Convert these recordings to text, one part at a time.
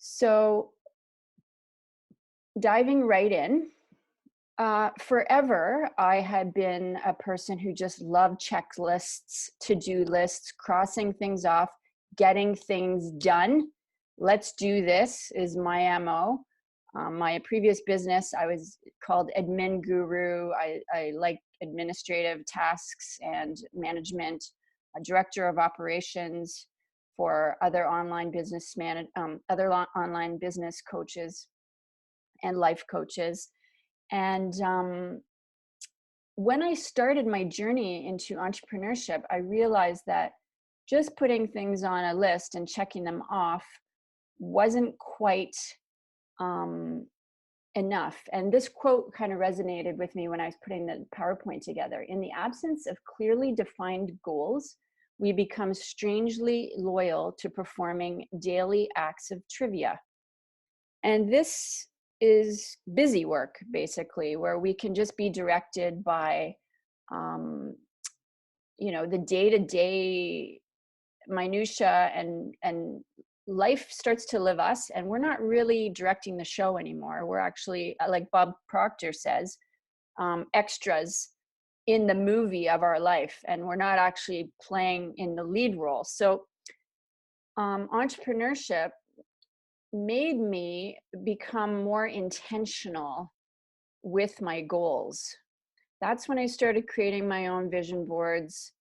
So diving right in, forever I had been a person who just loved checklists, to-do lists, crossing things off, getting things done. Let's do this is my MO. My previous business, I was called admin guru. I like administrative tasks and management, a director of operations for other online online business coaches and life coaches. And when I started my journey into entrepreneurship, I realized that just putting things on a list and checking them off wasn't quite enough. And this quote kind of resonated with me when I was putting the PowerPoint together. In the absence of clearly defined goals, we become strangely loyal to performing daily acts of trivia. And this is busy work, basically, where we can just be directed by, the day-to-day minutia, and life starts to live us, and we're not really directing the show anymore. We're actually, like Bob Proctor says, extras in the movie of our life, and we're not actually playing in the lead role. So entrepreneurship made me become more intentional with my goals. That's when I started creating my own vision boards.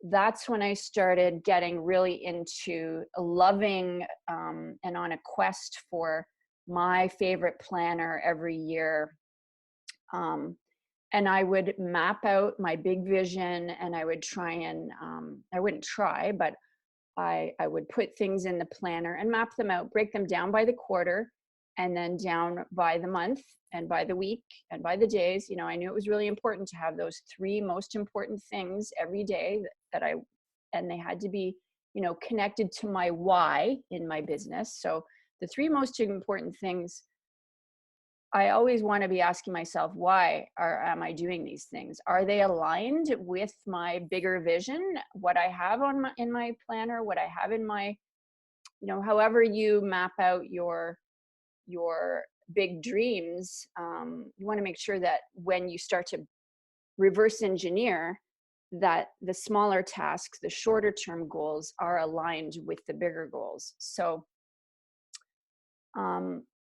That's when I started getting really into loving and on a quest for my favorite planner every year. And I would map out my big vision, and I would try and, I wouldn't try, but I would put things in the planner and map them out, break them down by the quarter, and then down by the month and by the week and by the days. I knew it was really important to have those three most important things every day and they had to be, connected to my why in my business. So the three most important things, I always want to be asking myself, why am I doing these things? Are they aligned with my bigger vision, what I have in my planner, what I have in my, however you map out your big dreams, you want to make sure that when you start to reverse engineer, that the smaller tasks, the shorter term goals, are aligned with the bigger goals. So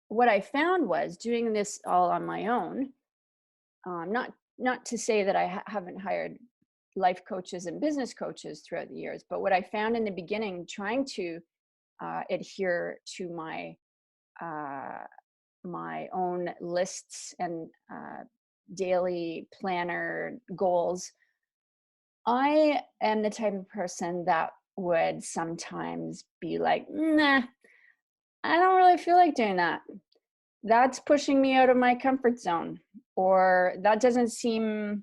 what I found was, doing this all on my own, not to say that I haven't hired life coaches and business coaches throughout the years, but what I found in the beginning, trying to adhere to my own lists and daily planner goals, I am the type of person that would sometimes be like, nah, I don't really feel like doing that. That's pushing me out of my comfort zone, or that doesn't seem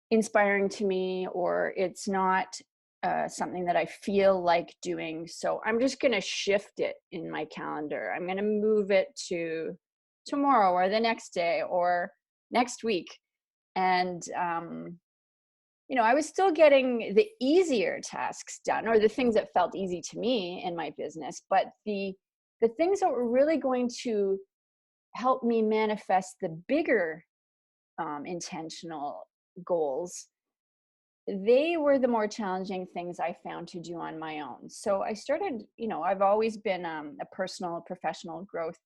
inspiring to me, or it's not something that I feel like doing. So I'm just going to shift it in my calendar. I'm going to move it to tomorrow or the next day or next week. And, I was still getting the easier tasks done, or the things that felt easy to me in my business, but the things that were really going to help me manifest the bigger intentional goals, they were the more challenging things I found to do on my own. So I started, I've always been a personal, professional growth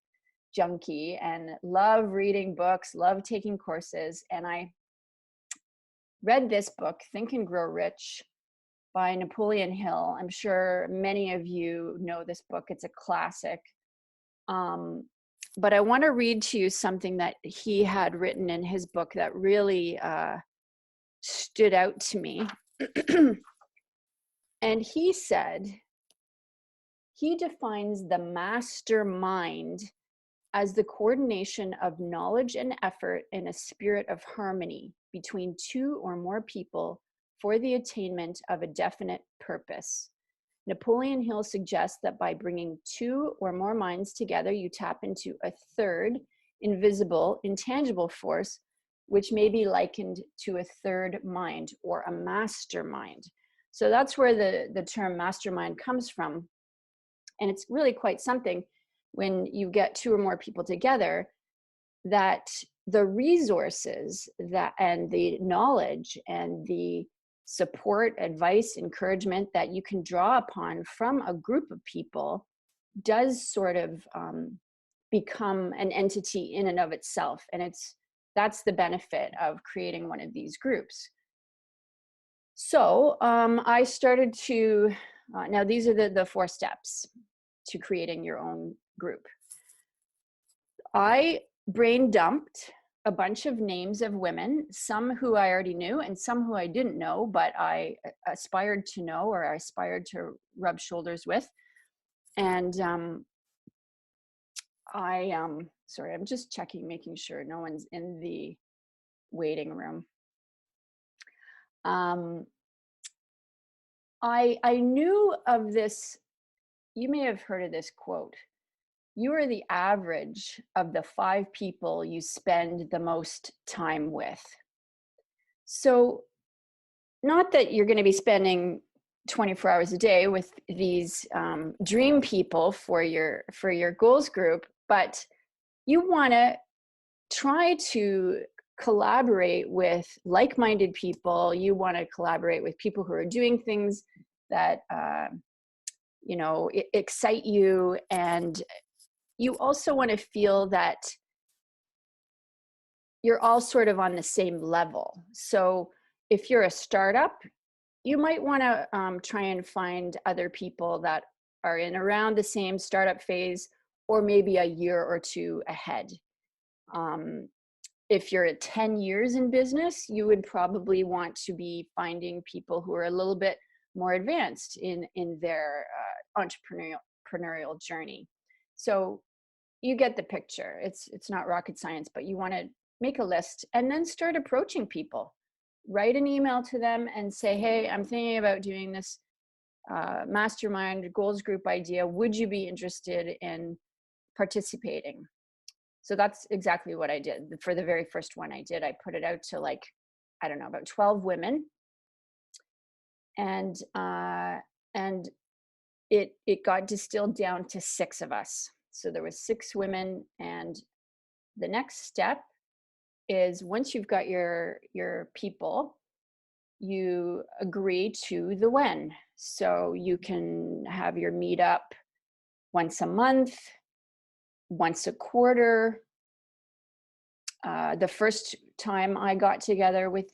junkie and love reading books, love taking courses. And I read this book, Think and Grow Rich, by Napoleon Hill. I'm sure many of you know this book. It's a classic. But I want to read to you something that he had written in his book that really stood out to me. And he said, he defines the mastermind as the coordination of knowledge and effort in a spirit of harmony between two or more people for the attainment of a definite purpose. Napoleon Hill suggests that by bringing two or more minds together, you tap into a third, invisible, intangible force, which may be likened to a third mind or a mastermind. So that's where the term mastermind comes from. And it's really quite something. when you get two or more people together, that the resources that and the knowledge and the support, advice, encouragement that you can draw upon from a group of people does sort of become an entity in and of itself. And that's the benefit of creating one of these groups. So I started to, now these are the 4 steps to creating your own group. I brain dumped a bunch of names of women, some who I already knew and some who I didn't know, but I aspired to know, or I aspired to rub shoulders with. And sorry, I'm just checking, making sure no one's in the waiting room. I knew of this, you may have heard of this quote: you are the average of the 5 people you spend the most time with. So, not that you're going to be spending 24 hours a day with these dream people for your goals group, but you want to try to collaborate with like-minded people. You want to collaborate with people who are doing things that excite you, and you also want to feel that you're all sort of on the same level. So if you're a startup, you might want to try and find other people that are in around the same startup phase, or maybe a year or two ahead. If you're at 10 years in business, you would probably want to be finding people who are a little bit more advanced in their entrepreneurial journey. So you get the picture. It's not rocket science, but you want to make a list and then start approaching people. Write an email to them and say, hey, I'm thinking about doing this mastermind goals group idea. Would you be interested in participating? So that's exactly what I did. For the very first one I did, I put it out to about 12 women. And it got distilled down to 6 of us. So there was 6 women, and the next step is, once you've got your people, you agree to the when. So you can have your meetup once a month, once a quarter. The first time I got together with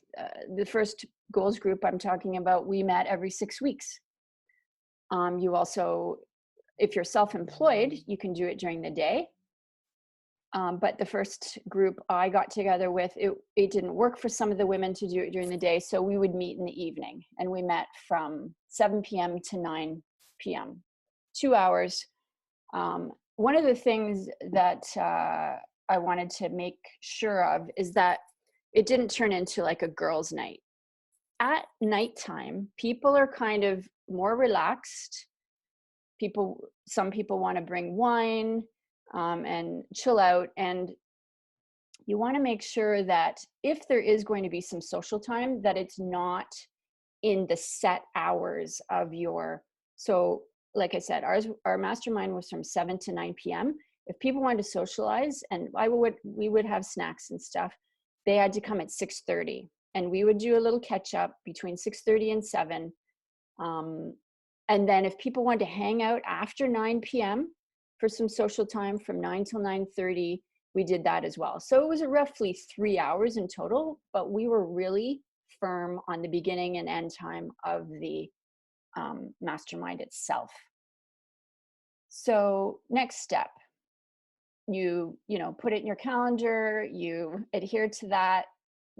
the first goals group I'm talking about, we met every 6 weeks. You also, if you're self-employed, you can do it during the day. But the first group I got together with, it didn't work for some of the women to do it during the day. So we would meet in the evening, and we met from 7 p.m. to 9 p.m., 2 hours. One of the things that I wanted to make sure of is that it didn't turn into like a girls' night. At nighttime, people are kind of more relaxed. Some people want to bring wine and chill out. And you want to make sure that if there is going to be some social time, that it's not in the set hours of so like I said, our mastermind was from 7 to 9 p.m. If people wanted to socialize, and we would have snacks and stuff, they had to come at 6:30, and we would do a little catch up between 6:30 and 7. And then if people wanted to hang out after 9 p.m. for some social time from 9 till 9:30, we did that as well. So it was roughly 3 hours in total, but we were really firm on the beginning and end time of the mastermind itself. So next step, you put it in your calendar, you adhere to that.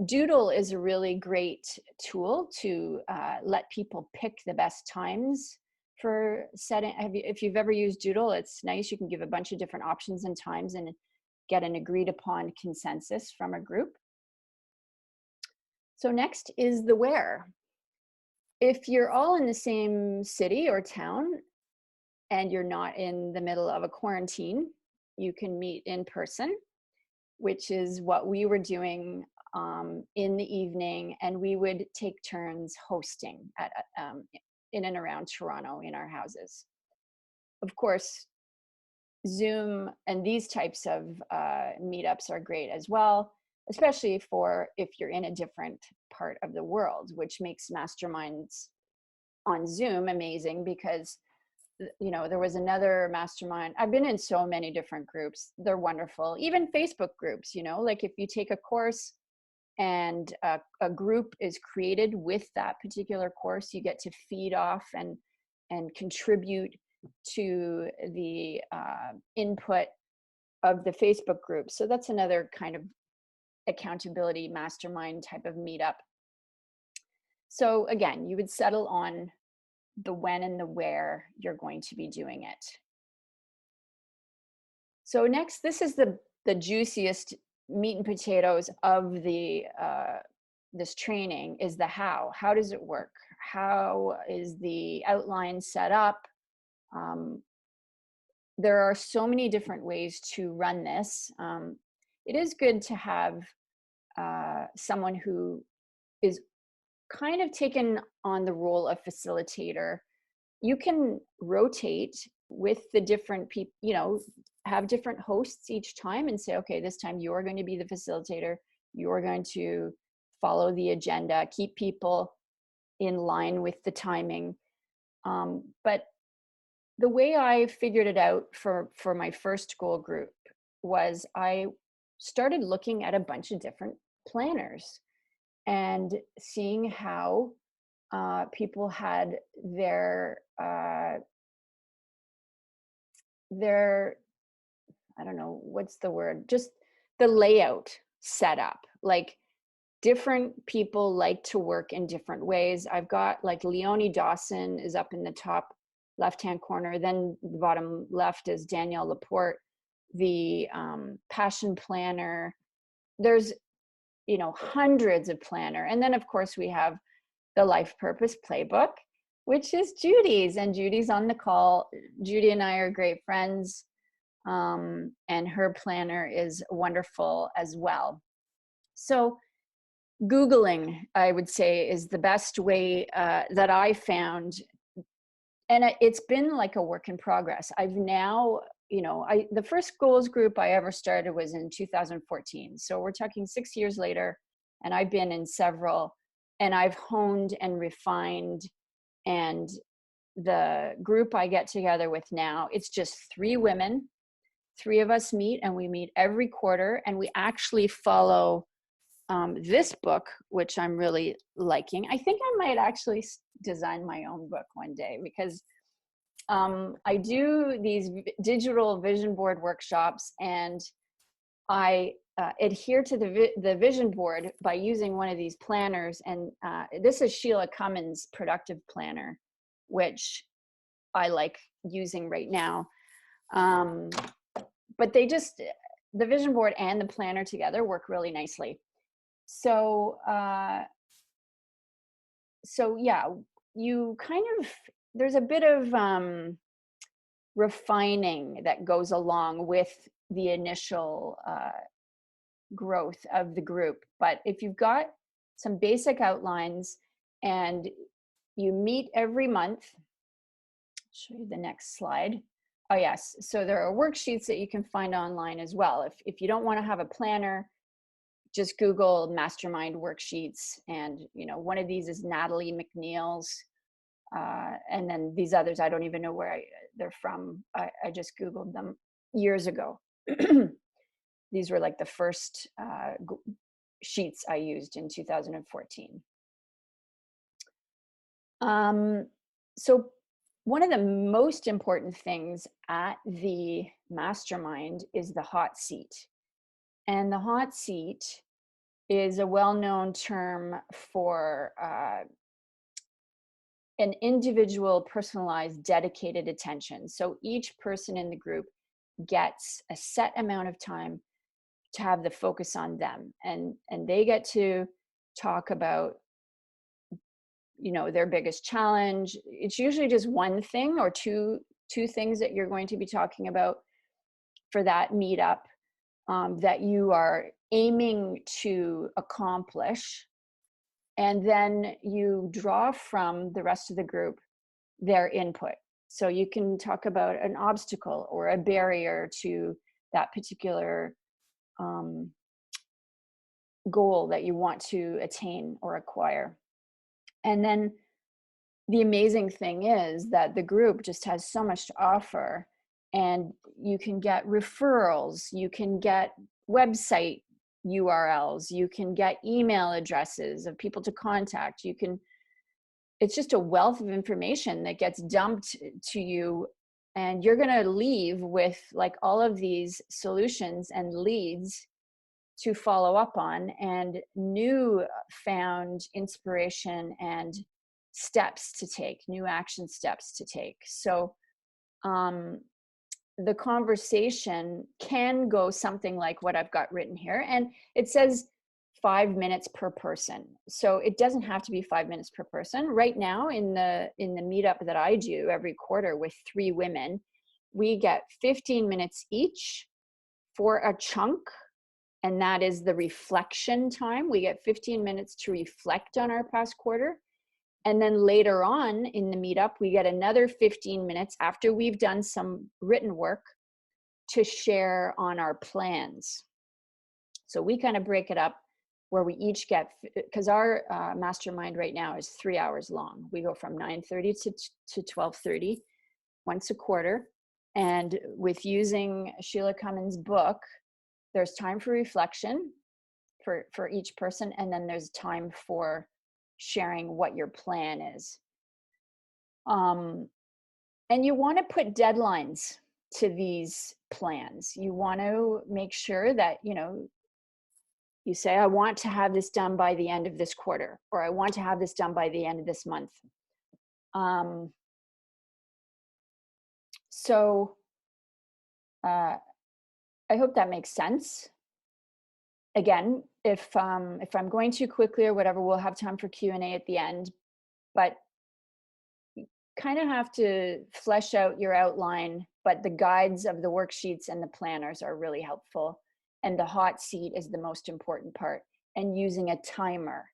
Doodle is a really great tool to let people pick the best times for setting. If you've ever used Doodle, it's nice. You can give a bunch of different options and times and get an agreed upon consensus from a group. So next is the where. If you're all in the same city or town and you're not in the middle of a quarantine, you can meet in person, which is what we were doing in the evening, and we would take turns hosting in and around Toronto in our houses. Of course, Zoom and these types of meetups are great as well, especially for if you're in a different part of the world, which makes masterminds on Zoom amazing because, you know, there was another mastermind. I've been in so many different groups. They're wonderful. Even Facebook groups, you know, like if you take a course and a group is created with that particular course, you get to feed off and contribute to the input of the Facebook group. So that's another kind of accountability mastermind type of meetup. So again, you would settle on the when and the where you're going to be doing it. So next, this is the juiciest meat and potatoes of the this training, is the how. How does it work? How is the outline set up? There are so many different ways to run this. It is good to have someone who is kind of taken on the role of facilitator. You can rotate with the different people, you know, have different hosts each time and say, okay, this time you're going to be the facilitator. You're going to follow the agenda, keep people in line with the timing. But the way I figured it out for my first goal group was I started looking at a bunch of different planners and seeing how people had their I don't know, what's the word, just the layout set up. Like different people like to work in different ways. I've got like Leonie Dawson is up in the top left-hand corner. Then the bottom left is Danielle Laporte, the passion planner. There's, you know, hundreds of planner. And then of course we have the life purpose playbook, which is Judy's, and Judy's on the call. Judy and I are great friends. And her planner is wonderful as well. So Googling, I would say, is the best way that I found. And it's been like a work in progress. I've now, you know, the first goals group I ever started was in 2014. So we're talking 6 years later, and I've been in several, and I've honed and refined. And the group I get together with now, it's just 3 women. 3 of us meet, and we meet every quarter, and we actually follow this book, which I'm really liking. I think I might actually design my own book one day, because I do these digital vision board workshops, and I adhere to the vision board by using one of these planners. And this is Sheila Cummins' Productive Planner, which I like using right now. But they just, the vision board and the planner together work really nicely. So, so yeah, you kind of, there's a bit of refining that goes along with the initial growth of the group. But if you've got some basic outlines and you meet every month, I'll show you the next slide. Oh yes, so there are worksheets that you can find online as well. If you don't want to have a planner, just Google Mastermind worksheets, and you know, one of these is Natalie McNeil's, and then these others I don't even know where they're from. I just Googled them years ago. These were like the first sheets I used in 2014. So one of the most important things at the mastermind is the hot seat. And the hot seat is a well-known term for an individual, personalized, dedicated attention. So each person in the group gets a set amount of time to have the focus on them. And they get to talk about, you know, their biggest challenge. It's usually just one thing or two things that you're going to be talking about for that meetup that you are aiming to accomplish. And then you draw from the rest of the group their input. So you can talk about an obstacle or a barrier to that particular goal that you want to attain or acquire. And then the amazing thing is that the group just has so much to offer, and you can get referrals, you can get website URLs, you can get email addresses of people to contact. It's just a wealth of information that gets dumped to you, and you're going to leave with like all of these solutions and leads to follow up on, and new found inspiration and steps to take, new action steps to take. So the conversation can go something like what I've got written here, and it says 5 minutes per person. So it doesn't have to be 5 minutes per person. Right now in the meetup that I do every quarter with 3 women, we get 15 minutes each for a chunk, and that is the reflection time. We get 15 minutes to reflect on our past quarter. And then later on in the meetup, we get another 15 minutes after we've done some written work to share on our plans. So we kind of break it up where we each get, because our mastermind right now is 3 hours long. We go from 9:30 to 12:30 once a quarter. And with using Sheila Cummins' book, there's time for reflection for each person, and then there's time for sharing what your plan is. And you want to put deadlines to these plans. You want to make sure that, you say, I want to have this done by the end of this quarter, or I want to have this done by the end of this month. So I hope that makes sense. Again, if I'm going too quickly or whatever, we'll have time for Q&A at the end, but you kind of have to flesh out your outline, but the guides of the worksheets and the planners are really helpful. And the hot seat is the most important part. And using a timer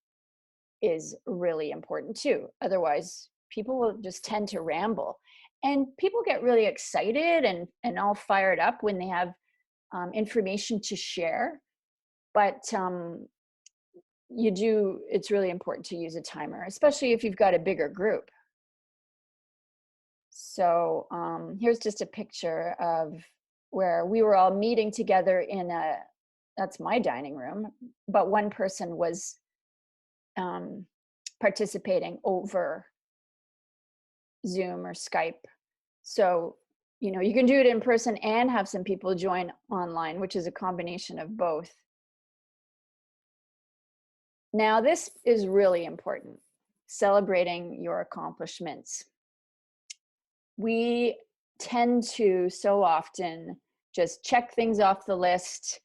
is really important too. Otherwise, people will just tend to ramble. And people get really excited and all fired up when they have information to share. But it's really important to use a timer, especially if you've got a bigger group. So here's just a picture of where we were all meeting together that's my dining room, but one person was participating over Zoom or Skype. So, you can do it in person and have some people join online, which is a combination of both. Now, this is really important, celebrating your accomplishments. We tend to so often just check things off the list,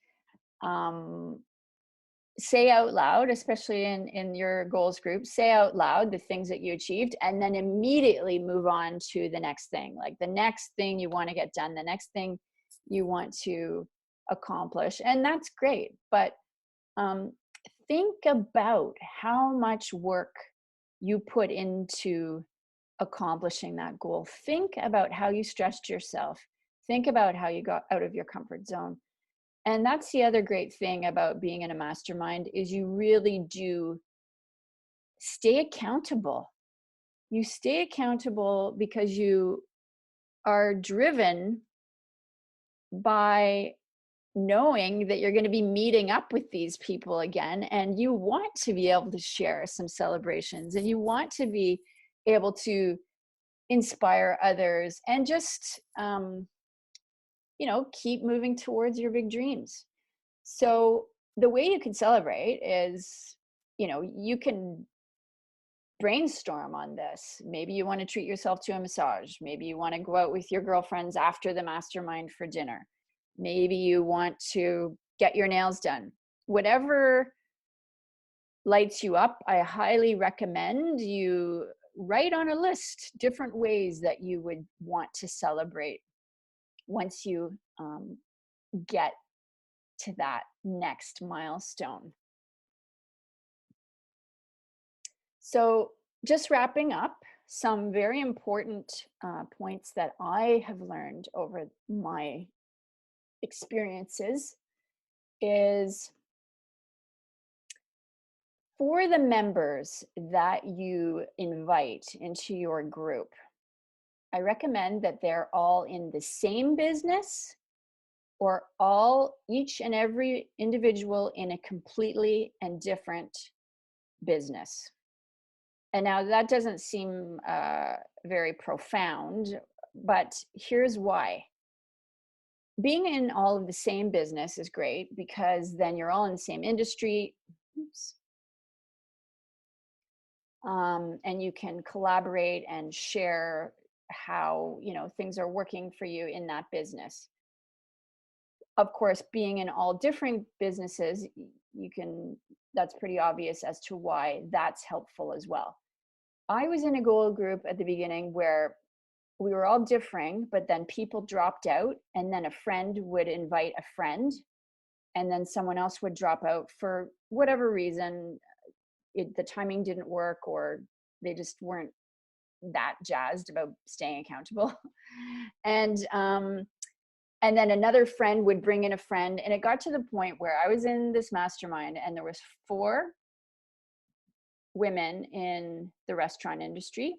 say out loud, especially in your goals group, say out loud the things that you achieved, and then immediately move on to the next thing, like the next thing you want to get done, the next thing you want to accomplish. And that's great, but think about how much work you put into accomplishing that goal. Think about how you stressed yourself. Think about how you got out of your comfort zone. And that's the other great thing about being in a mastermind, is you really do stay accountable. You stay accountable because you are driven by knowing that you're going to be meeting up with these people again, and you want to be able to share some celebrations, and you want to be able to inspire others, and just keep moving towards your big dreams. So the way you can celebrate is, you can brainstorm on this. Maybe you want to treat yourself to a massage. Maybe you want to go out with your girlfriends after the mastermind for dinner. Maybe you want to get your nails done. Whatever lights you up, I highly recommend you write on a list different ways that you would want to celebrate once you get to that next milestone. So just wrapping up, some very important points that I have learned over my experiences is for the members that you invite into your group, I recommend that they're all in the same business or each and every individual in a completely and different business. And now that doesn't seem very profound, but here's why. Being in all of the same business is great because then you're all in the same industry. Oops. And you can collaborate and share how things are working for you in that business. Of course, being in all different businesses, that's pretty obvious as to why that's helpful as well. I was in a goal group at the beginning where we were all differing, but then people dropped out, and then a friend would invite a friend, and then someone else would drop out for whatever reason. The timing didn't work, or they just weren't that jazzed about staying accountable. And then another friend would bring in a friend, and it got to the point where I was in this mastermind and there was 4 women in the restaurant industry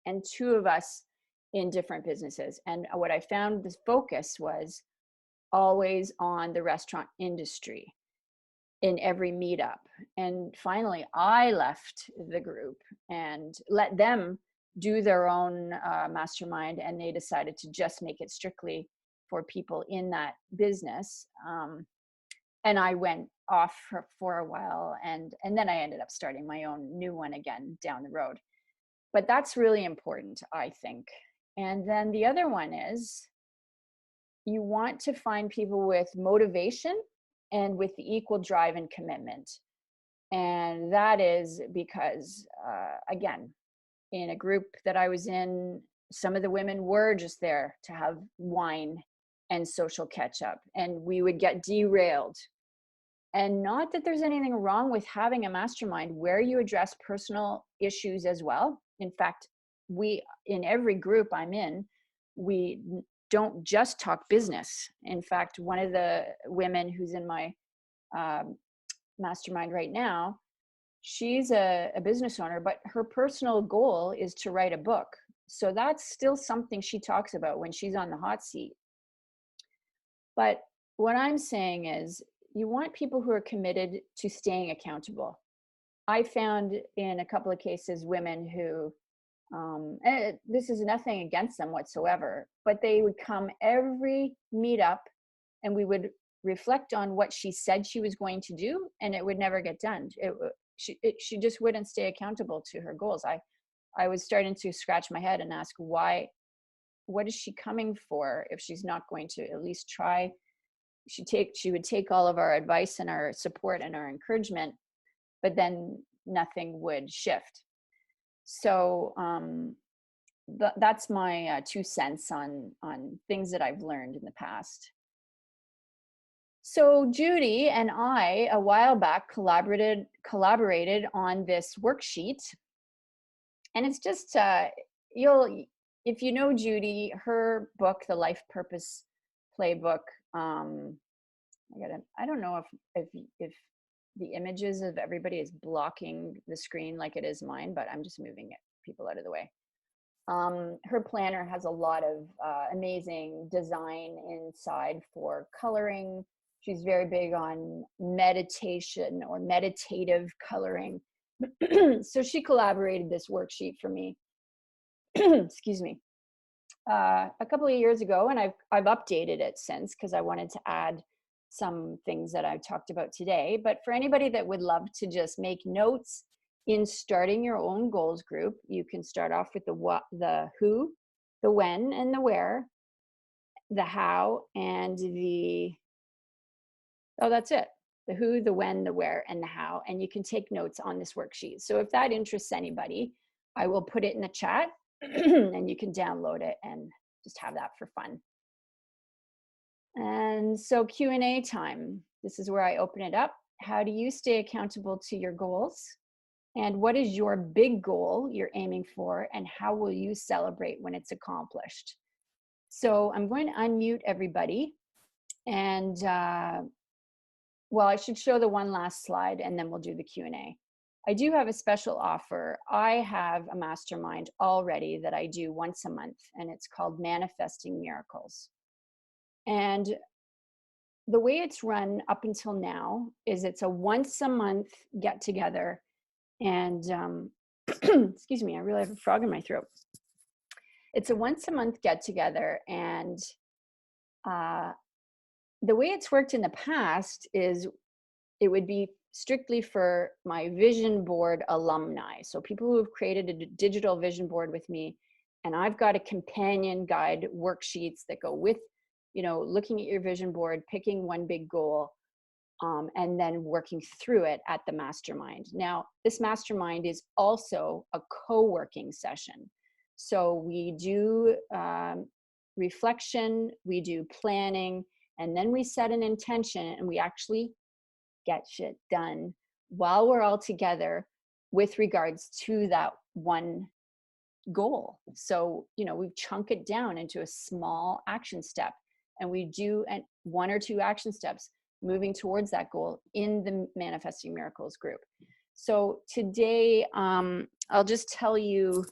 and 2 of us in different businesses. And what I found, the focus was always on the restaurant industry in every meetup. And finally, I left the group and let them do their own mastermind, and they decided to just make it strictly for people in that business. And I went off for a while, and then I ended up starting my own new one again down the road. But that's really important, I think. And then the other one is you want to find people with motivation and with the equal drive and commitment. And that is because, again, in a group that I was in, some of the women were just there to have wine and social catch up, and we would get derailed. And not that there's anything wrong with having a mastermind where you address personal issues as well. In fact, in every group I'm in, we don't just talk business. In fact, one of the women who's in my mastermind right now, she's a business owner, but her personal goal is to write a book. So that's still something she talks about when she's on the hot seat. But what I'm saying is you want people who are committed to staying accountable. I found in a couple of cases women who, this is nothing against them whatsoever, but they would come every meetup and we would reflect on what she said she was going to do, and it would never get done. She just wouldn't stay accountable to her goals. I was starting to scratch my head and ask why. What is she coming for if she's not going to at least try? She would take all of our advice and our support and our encouragement, but then nothing would shift. So that's my 2 cents on things that I've learned in the past. So Judy and I, a while back, collaborated on this worksheet, and it's just if you know Judy, her book, The Life Purpose Playbook. I don't know if the images of everybody is blocking the screen like it is mine, but I'm just moving people out of the way. Her planner has a lot of amazing design inside for coloring. She's very big on meditation or meditative coloring. So she collaborated this worksheet for me, excuse me, a couple of years ago, and I've updated it since because I wanted to add some things that I've talked about today. But for anybody that would love to just make notes in starting your own goals group, you can start off with the who, the when, and the where, the how, and that's it. The who, the when, the where, and the how. And you can take notes on this worksheet. So if that interests anybody, I will put it in the chat and you can download it and just have that for fun. And so Q&A time. This is where I open it up. How do you stay accountable to your goals? And what is your big goal you're aiming for, and how will you celebrate when it's accomplished? So I'm going to unmute everybody, and well, I should show the one last slide and then we'll do the Q&A. I do have a special offer. I have a mastermind already that I do once a month, and it's called Manifesting Miracles. And the way it's run up until now is it's a once a month get together. And excuse me, I really have a frog in my throat. It's a once a month get together, and the way it's worked in the past is it would be strictly for my vision board alumni. So people who have created a digital vision board with me, and I've got a companion guide worksheets that go with, you know, looking at your vision board, picking one big goal, and then working through it at the mastermind. Now, this mastermind is also a co-working session. So we do reflection, we do planning, and then we set an intention, and we actually get shit done while we're all together with regards to that one goal. So, you know, we chunk it down into a small action step, and we do one or two action steps moving towards that goal in the Manifesting Miracles group. So today, I'll just tell you